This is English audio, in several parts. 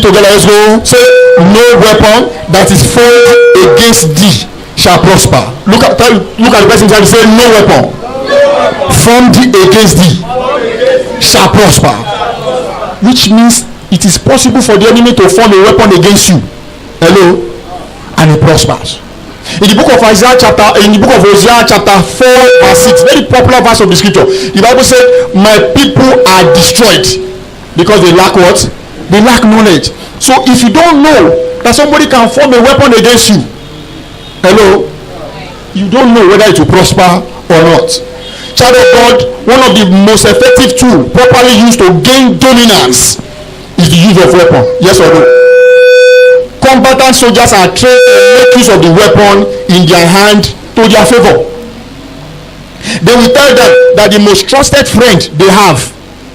together. Let's go. Say, no weapon that is formed against thee shall prosper. Look at the person and say, no weapon formed against thee shall prosper. Which means it is possible for the enemy to form a weapon against you. Hello? And it prospers. In the book of Hosea chapter 4 verse 6, very popular verse of the scripture, the Bible said, my people are destroyed because they lack what? They lack knowledge. So if you don't know that somebody can form a weapon against you, hello, you don't know whether it will prosper or not. Child of God, one of the most effective tools properly used to gain dominance is the use of weapon. Yes or no? Combatant soldiers are trained to make use of the weapon in their hand to their favor. They will tell them that the most trusted friend they have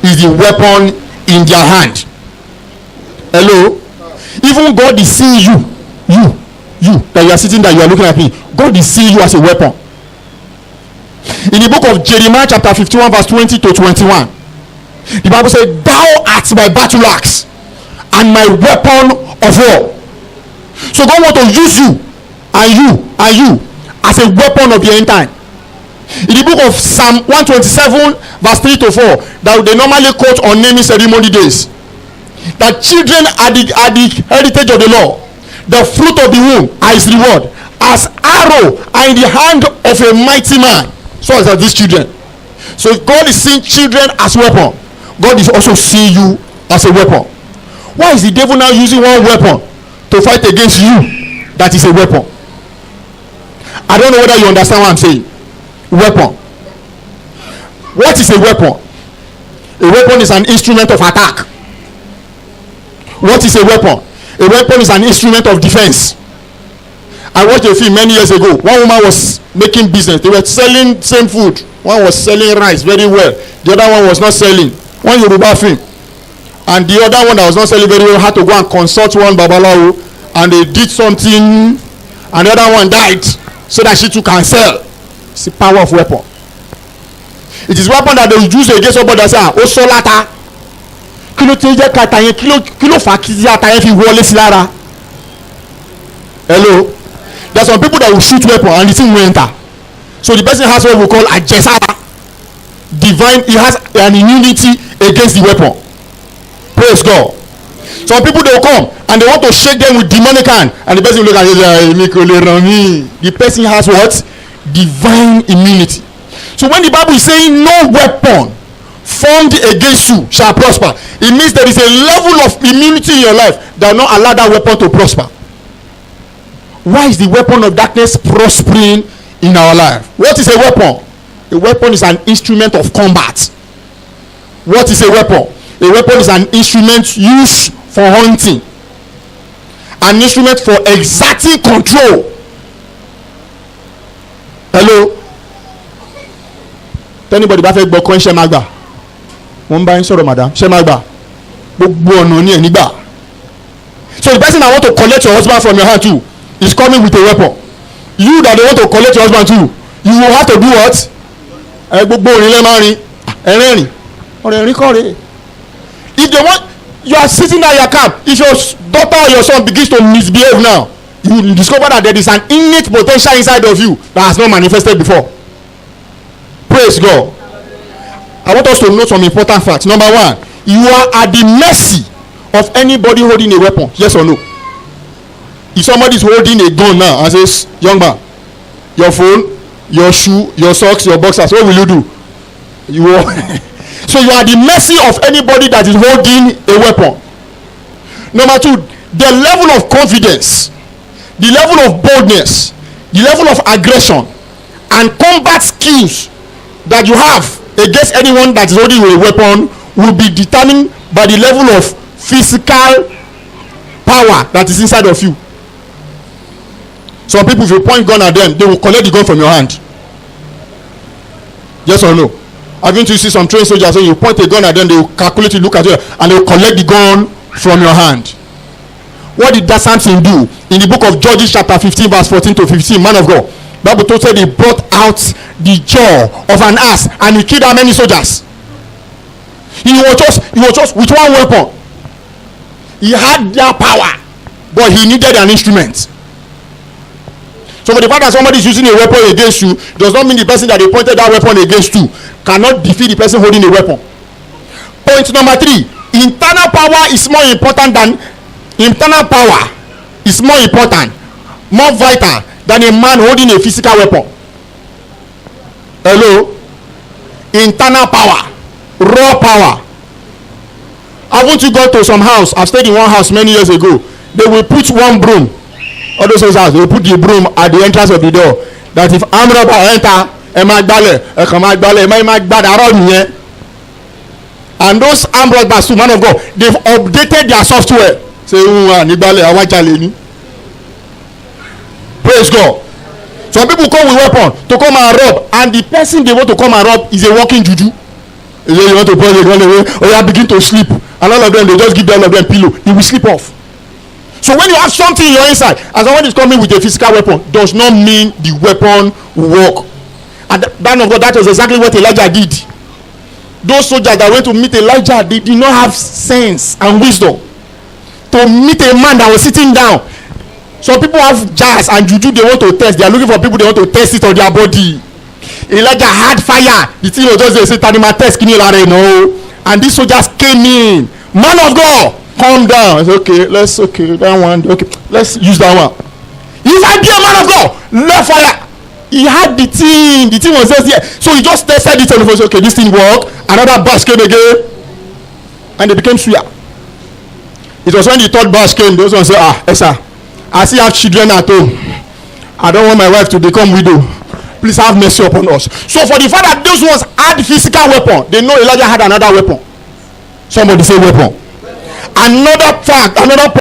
is the weapon in their hand. Hello? Even God is seeing you that you are sitting there, you are looking at me. God is seeing you as a weapon. In the book of Jeremiah chapter 51 verse 20 to 21, the Bible said, thou art my battle axe and my weapon of war. So God want to use you as a weapon of the end time. In the book of Psalm 127 verse 3 to 4, that they normally quote on naming ceremony days, that children are the heritage of the Lord, the fruit of the womb are his reward, as arrow are in the hand of a mighty man, so as are these children. So God is seeing children as weapon. God is also seeing you as a weapon. Why is the devil now using one weapon to fight against you that is a weapon? I don't know whether you understand what I'm saying. Weapon. What is a weapon? A weapon is an instrument of attack. What is a weapon? A weapon is an instrument of defense. I watched a film many years ago. One woman was making business. They were selling same food. One was selling rice very well. The other one was not selling. One Yoruba film. And the other one that was not selling very well had to go and consult one Babalawo, and they did something, and the other one died so that she too can sell. It's the power of weapon. It is weapon that they use against somebody that say, oh solata, kilo teje katayen, kilo fakizi atayen fi wole si lara. Hello. There are some people that will shoot weapon and the thing will enter. So the person has what we call a jesara. Divine, he has an immunity against the weapon. Praise God. Some people, they will come and they want to shake them with demonic hand, and the person will look at it. The person has what? Divine immunity. So when the Bible is saying no weapon formed against you shall prosper, it means there is a level of immunity in your life that will not allow that weapon to prosper. Why is the weapon of darkness prospering in our life? What is a weapon? A weapon is an instrument of combat. What is a weapon? A weapon is an instrument used for hunting, an instrument for exerting control. Hello. Anybody bá fẹ́ gbọ́ kọ́ ṣe máa gbà? Wọ́n bá ń sọ̀rọ̀ madam, ṣe máa gbà? Gbogbo ọ̀nà ní ẹ̀ nígbà. So the person that want to collect your husband from your hand too is coming with a weapon. You that they want to collect your husband too, you will have to do what? Gbogbo orin lẹ́ máa rin ẹ̀rẹ́rìn ọ̀rẹ́ ẹ̀rín kọ́ rèé. If they want, you are sitting at your camp, if your daughter or your son begins to misbehave now, you will discover that there is an innate potential inside of you that has not manifested before. Praise God. I want us to note some important facts. Number one, you are at the mercy of anybody holding a weapon. Yes or no? If somebody is holding a gun now and says, young man, your phone, your shoe, your socks, your boxers, what will you do? You will so you are at the mercy of anybody that is holding a weapon. Number two, the level of confidence, the level of boldness, the level of aggression and combat skills that you have against anyone that is holding a weapon will be determined by the level of physical power that is inside of you. Some people, if you point gun at them, they will collect the gun from your hand. Yes or no? Haven't you seen some trained soldiers, so you point a gun at them, they will calculate it, look at you, and they will collect the gun from your hand. What did that Samson do? In the book of Judges chapter 15 verse 14 to 15, man of God, Bible told said he brought out the jaw of an ass and he killed how many soldiers? He was just with one weapon. He had that power, but he needed an instrument. So for the fact that somebody is using a weapon against you does not mean the person that they pointed that weapon against you cannot defeat the person holding a weapon. Point number 3: internal power is more important, more vital than a man holding a physical weapon. Hello? Internal power, raw power. Haven't you gone to some house? I've stayed in one house many years ago. They will put one broom. All those houses, they will put the broom at the entrance of the door. That if armed robber enter, and those armed robbers, to man of God, they've updated their software. Say, praise God. Some people come with weapon to come and rob, and the person they want to come and rob is a walking juju. You want to pray, they run away, or you begin to sleep, and all of them, they just give all of them pillow. You will sleep off. So when you have something in your inside, and someone is coming with a physical weapon, does not mean the weapon will work. And that was exactly what Elijah did. Those soldiers that went to meet Elijah, they did not have sense and wisdom to meet a man that was sitting down. Some people have jars and juju they want to test. They are looking for people they want to test it on their body. Elijah had fire. The thing was just say Tanima test no. And these soldiers came in. Man of God, calm down. I said, okay, that one. Okay, let's use that one. If I be a man of God, left fire. He had the thing was just there. So he just tested it and he was okay, this thing work. Another bash came again. And they became suya. It was when the third bash came, those ones say, sir, I still have children at home. I don't want my wife to become widow. Please have mercy upon us. So for the fact that those ones had physical weapon, they know Elijah had another weapon. Somebody say weapon. Another fact, another